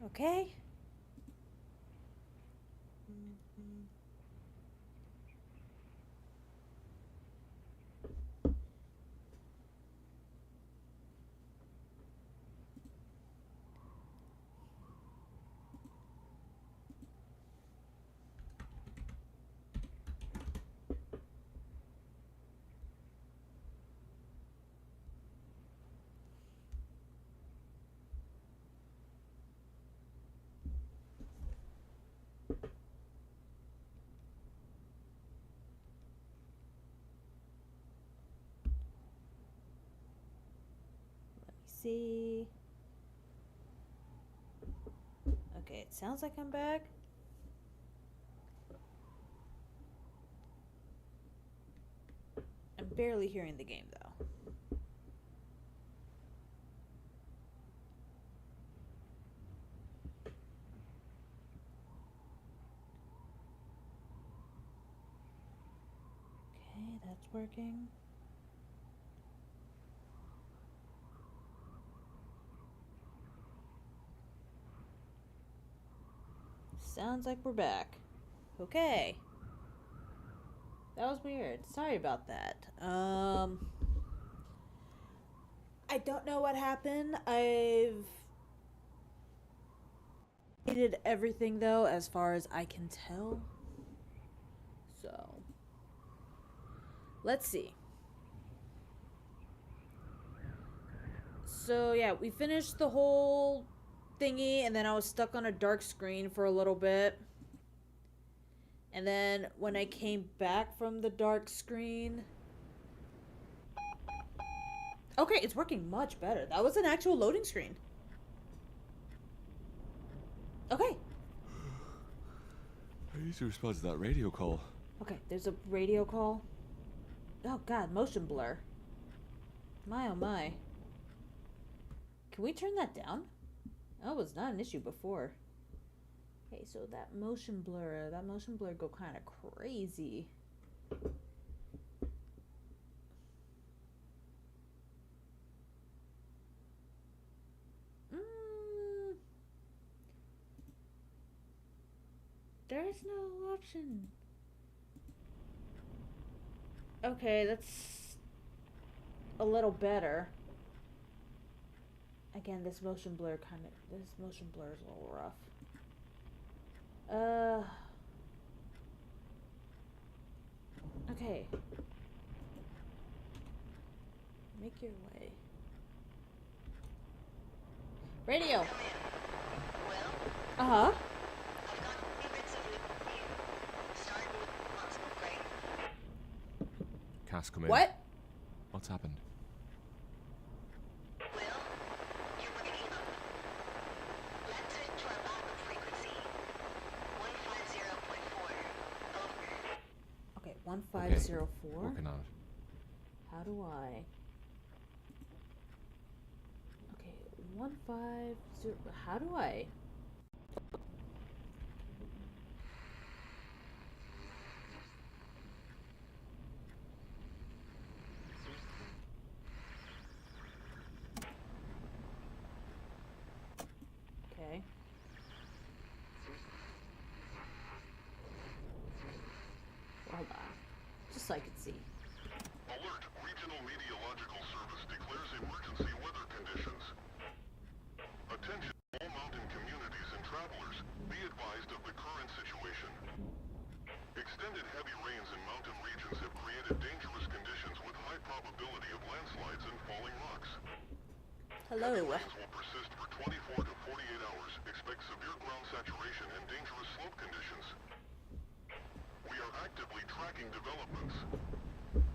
Okay. Let me see. Okay, it sounds like I'm back. I'm barely hearing the game though. Okay, that's working. Sounds like we're back. Okay. That was weird. Sorry about that. I don't know what happened. I've did everything though, as far as I can tell. So, let's see. So yeah, we finished the whole thingy, and then I was stuck on a dark screen for a little bit. And then when I came back from the dark screen, okay, it's working much better. That was an actual loading screen. Okay. I need to respond to that radio call. Okay, there's a radio call. Oh god, motion blur. My oh my. Can we turn that down? That was not an issue before. Okay, so that motion blur go kind of crazy. There is no option. Okay, that's a little better. Again, this motion blur is a little rough. Okay. Make your way. Radio. Uh-huh. Cass, come in. What? What's happened? Okay, 1504. Working on it. How do I? Okay, 150. How do I? Okay. Hold on. Just so I can see. Alert! Regional Meteorological Service declares emergency weather conditions. Attention all mountain communities and travelers. Be advised of the current situation. Extended heavy rains in mountain regions have created dangerous conditions with high probability of landslides and falling rocks. Hello. Heavy rains will persist for 24 to 48 hours. Expect severe ground saturation and dangerous slope conditions. We are actively tracking developments.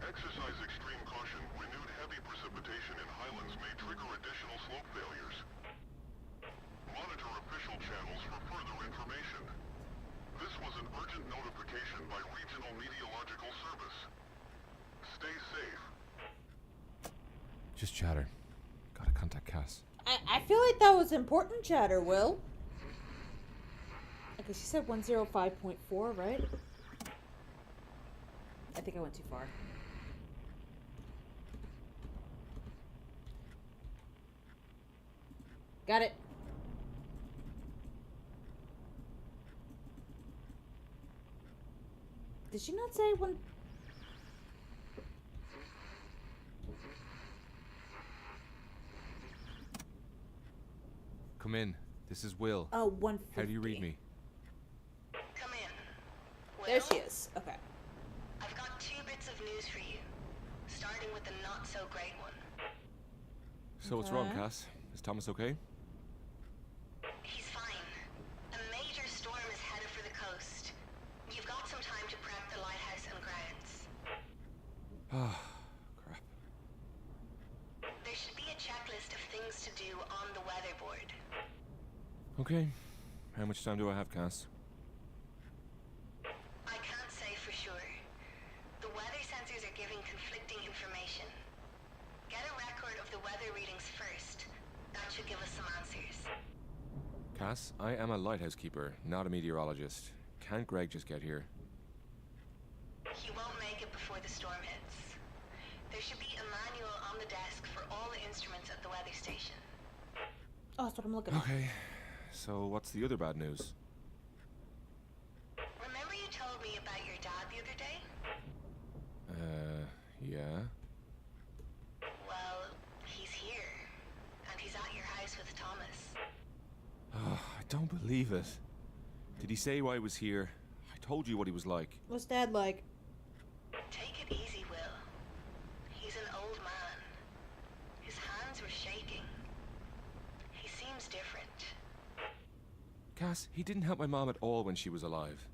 Exercise extreme caution. Renewed heavy precipitation in highlands may trigger additional slope failures. Monitor official channels for further information. This was an urgent notification by Regional Meteorological Service. Stay safe. Just chatter. Gotta contact Cass. I feel like that was important chatter, Will. Okay, she said 105.4, right? I think I went too far. Got it. Did she not say one? Come in. This is Will. Oh, 150. How do you read me? Come in. There Will, she is. Okay. I've got 2 bits of news for you, starting with the not-so-great one. So what's wrong, Okay. Cass? Is Thomas okay? He's fine. A major storm is headed for the coast. You've got some time to prep the lighthouse and grounds. Ah, crap. There should be a checklist of things to do on the weatherboard. Okay. How much time do I have, Cass? I can't say for sure. The weather sensors are giving conflicting information. Get a record of the weather readings first. That should give us some answers. Cass, I am a lighthouse keeper, not a meteorologist. Can't Greg just get here? He won't make it before the storm hits. There should be a manual on the desk for all the instruments at the weather station. Oh, that's what I'm looking at. Okay. So what's the other bad news? Remember you told me about your dad the other day? Yeah. Well, he's here. And he's at your house with Thomas. Oh, I don't believe it. Did he say why he was here? I told you what he was like. What's Dad like? Take it easy, Will. He's an old man. His hands were shaking. He seems different. Cass, he didn't help my mom at all when she was alive.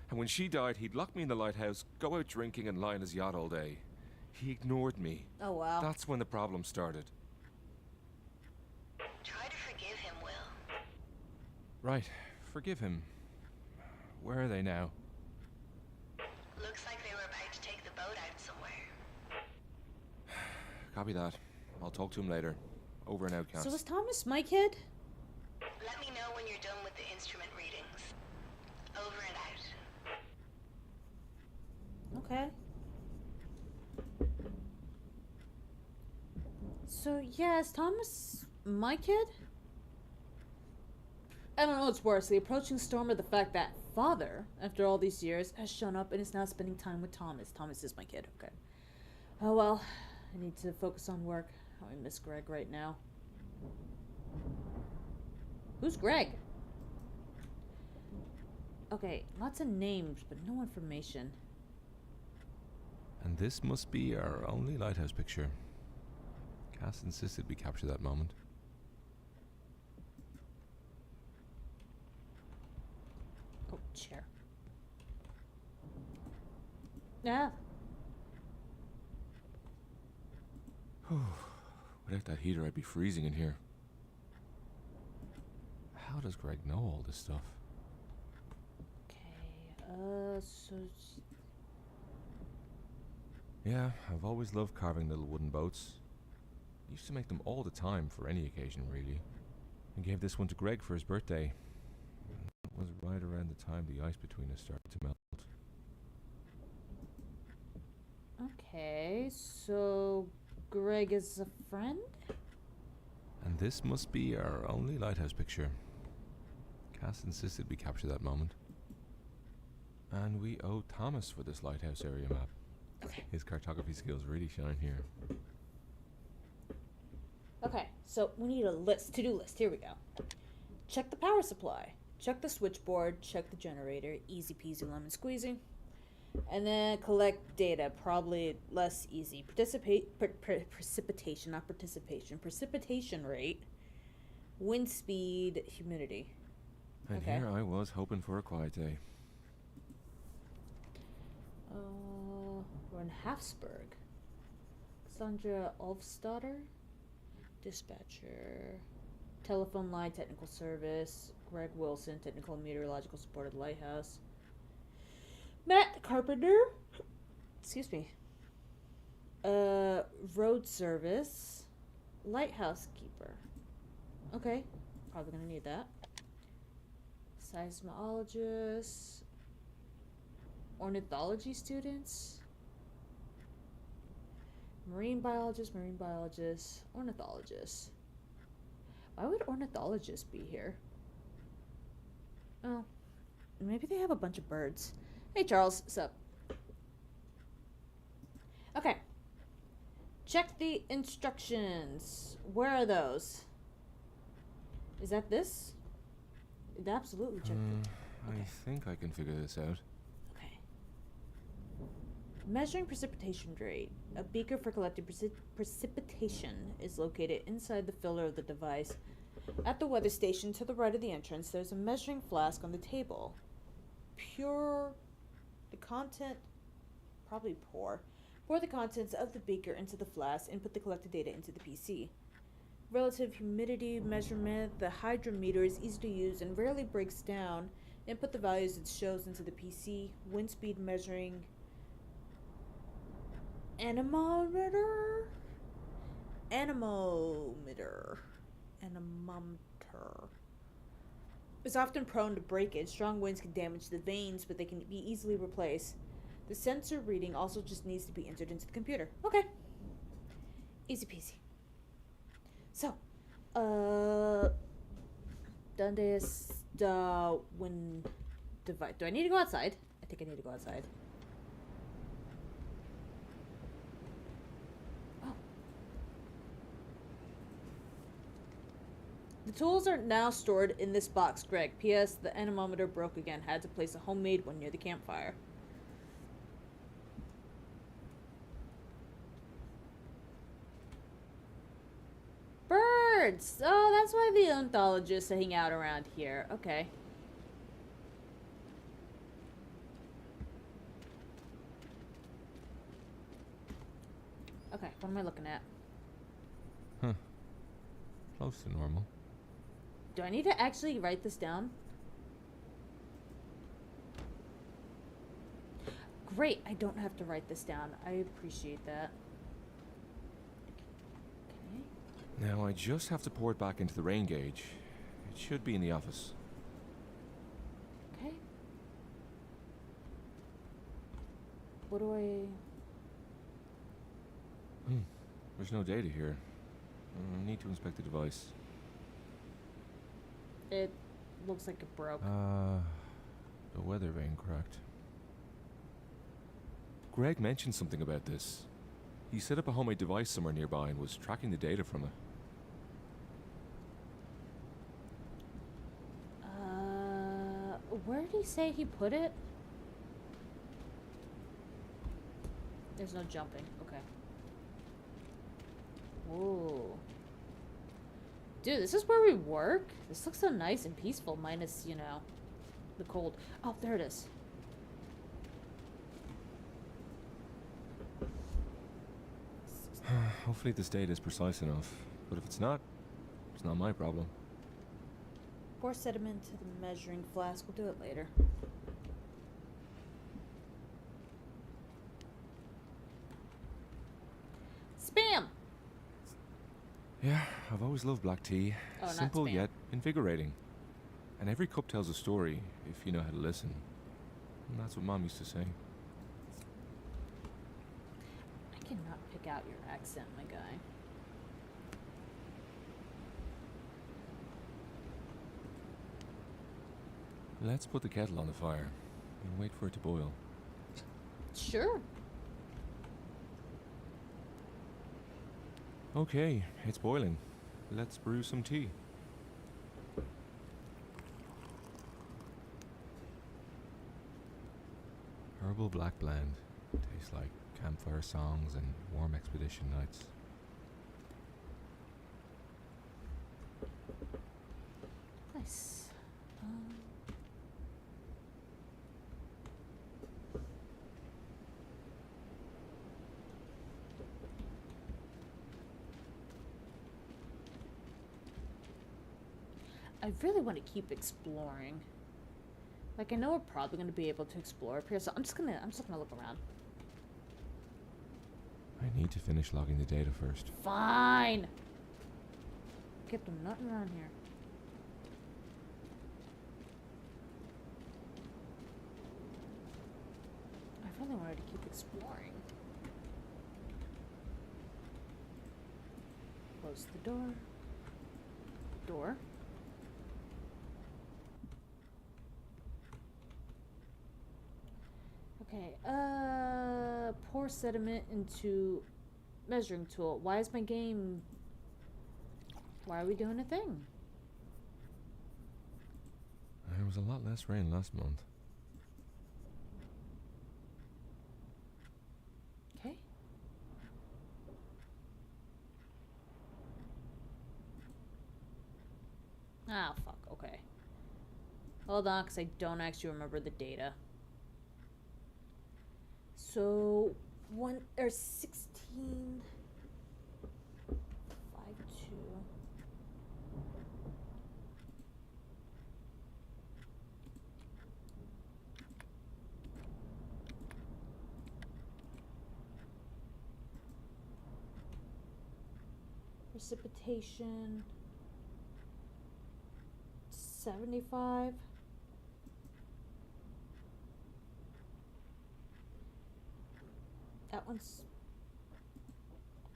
And when she died, he'd lock me in the lighthouse, go out drinking and lie on his yacht all day. He ignored me. Oh, wow. That's when the problem started. Try to forgive him, Will. Right. Forgive him. Where are they now? Looks like they were about to take the boat out somewhere. Copy that. I'll talk to him later. Over and out, Cass. So is Thomas my kid? Let me know when you're done with the instrument readings. Over and out. Okay. So, yeah, is Thomas my kid? I don't know what's worse, the approaching storm or the fact that father, after all these years, has shown up and is now spending time with Thomas. Thomas is my kid, okay. Oh well, I need to focus on work. I miss Greg right now. Who's Greg? Okay, lots of names, but no information. And this must be our only lighthouse picture. Cass insisted we capture that moment. Oh, chair. Yeah. Without that heater, I'd be freezing in here. How does Greg know all this stuff? Okay, so... Yeah, I've always loved carving little wooden boats. Used to make them all the time for any occasion, really. And gave this one to Greg for his birthday. That was right around the time the ice between us started to melt. Okay, so Greg is a friend? And this must be our only lighthouse picture. Cass insisted we capture that moment. And we owe Thomas for this lighthouse area map. Okay. His cartography skills really shine here. Okay, so we need a list, to-do list. Here we go. Check the power supply. Check the switchboard. Check the generator. Easy peasy lemon squeezy. And then collect data. Probably less easy. Precipitation, not participation. Precipitation rate. Wind speed. Humidity. And Okay. here I was hoping for a quiet day. We're in Hafsburg. Sandra Ulfstadter. Dispatcher. Telephone line, technical service. Greg Wilson, technical and meteorological support at the lighthouse. Matt Carpenter. Excuse me. Road service. Lighthouse keeper. Okay. Probably gonna need that. Seismologist. Ornithology students. Marine biologist, ornithologist. Why would ornithologists be here? Oh, maybe they have a bunch of birds. Hey Charles, what's up? Check the instructions. Where are those? Is that this? It absolutely checked it. I think I can figure this out. Okay. Measuring precipitation rate. A beaker for collecting precipitation is located inside the filler of the device. At the weather station to the right of the entrance, there's a measuring flask on the table. The content, probably pour. Pour the contents of the beaker into the flask and put the collected data into the PC. Relative humidity measurement. The hydrometer is easy to use and rarely breaks down. Input the values it shows into the PC. Wind speed measuring. Anemometer. Is often prone to breakage. Strong winds can damage the vanes, but they can be easily replaced. The sensor reading also just needs to be entered into the computer. Okay. Easy peasy. So, donde está wind device? Do I need to go outside? I think I need to go outside. Oh. The tools are now stored in this box, Greg. P.S. The anemometer broke again. Had to place a homemade one near the campfire. Birds! Oh, that's why the ornithologists hang out around here. Okay. Okay, what am I looking at? Huh. Close to normal. Do I need to actually write this down? Great, I don't have to write this down. I appreciate that. Okay. Now I just have to pour it back into the rain gauge. It should be in the office. Okay. What do I... There's no data here. I need to inspect the device. It looks like it broke. The weather vane cracked. Greg mentioned something about this. He set up a homemade device somewhere nearby and was tracking the data from it. Where did he say he put it? There's no jumping. Okay. Whoa. Dude, this is where we work? This looks so nice and peaceful, minus, you know, the cold. Oh, there it is. Hopefully this data is precise enough. But if it's not my problem. Pour sediment to the measuring flask. We'll do it later. Spam! Yeah, I've always loved black tea. Oh, not Simple spam. yet invigorating. And every cup tells a story, if you know how to listen. And that's what Mom used to say. I cannot pick out your accent, my guy. Let's put the kettle on the fire and wait for it to boil. Sure. Okay, it's boiling. Let's brew some tea. Herbal black blend. Tastes like campfire songs and warm expedition nights. Nice. I really want to keep exploring. Like, I know we're probably going to be able to explore up here, so I'm just gonna look around. I need to finish logging the data first. Fine. Get them nothing around here. I really wanted to keep exploring. Close the door. Door. Okay, pour sediment into measuring tool. Why is my game... Why are we doing a thing? There was a lot less rain last month. Okay. Ah, fuck. Okay. Hold on, because I don't actually remember the data. So, 16... 5, 2... Precipitation 75. That one's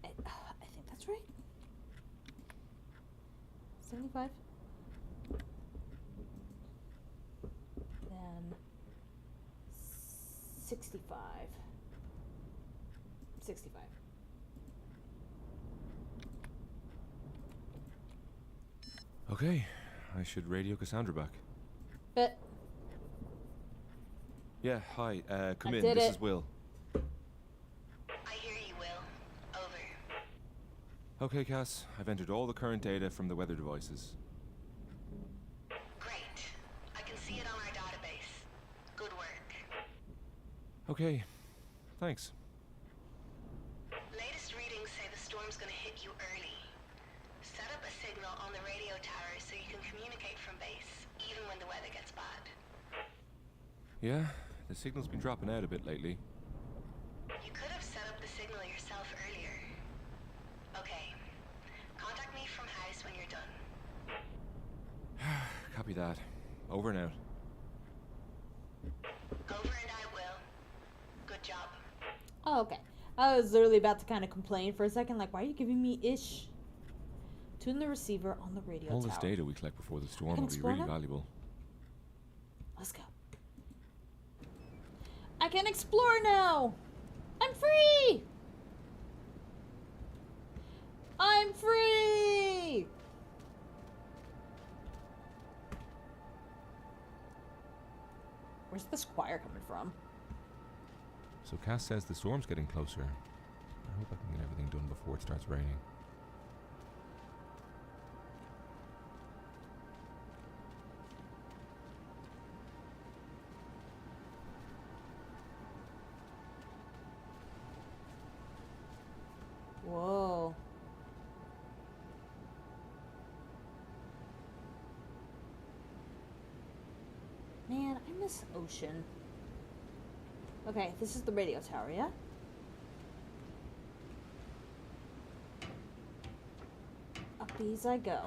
I think that's right. 75. Then 65. 65. Okay, I should radio Cassandra back. But Yeah, hi, come I in, did this it. is Will. I hear you, Will. Over. Okay, Cass, I've entered all the current data from the weather devices. Great. I can see it on our database. Good work. Okay, thanks. Latest readings say the storm's gonna hit you early. Set up a signal on the radio tower so you can communicate from base, even when the weather gets bad. Yeah, the signal's been dropping out a bit lately. You could have set up the signal yourself earlier. Okay. Contact me from house when you're done. Copy that. Over and out. Over and out, Will. Good job. oh, okay. I was literally about to kind of complain for a second, like, why are you giving me ish? Tune the receiver on the radio All tower. this data we collect before the storm can will be explore really now? valuable. Let's go. I can explore now! I'm free! I'm free! Where's the squire coming from? So Cass says the storm's getting closer. I hope I can get everything done before it starts raining. Whoa. Man, I miss ocean. Okay, this is the radio tower, yeah? Up these I go.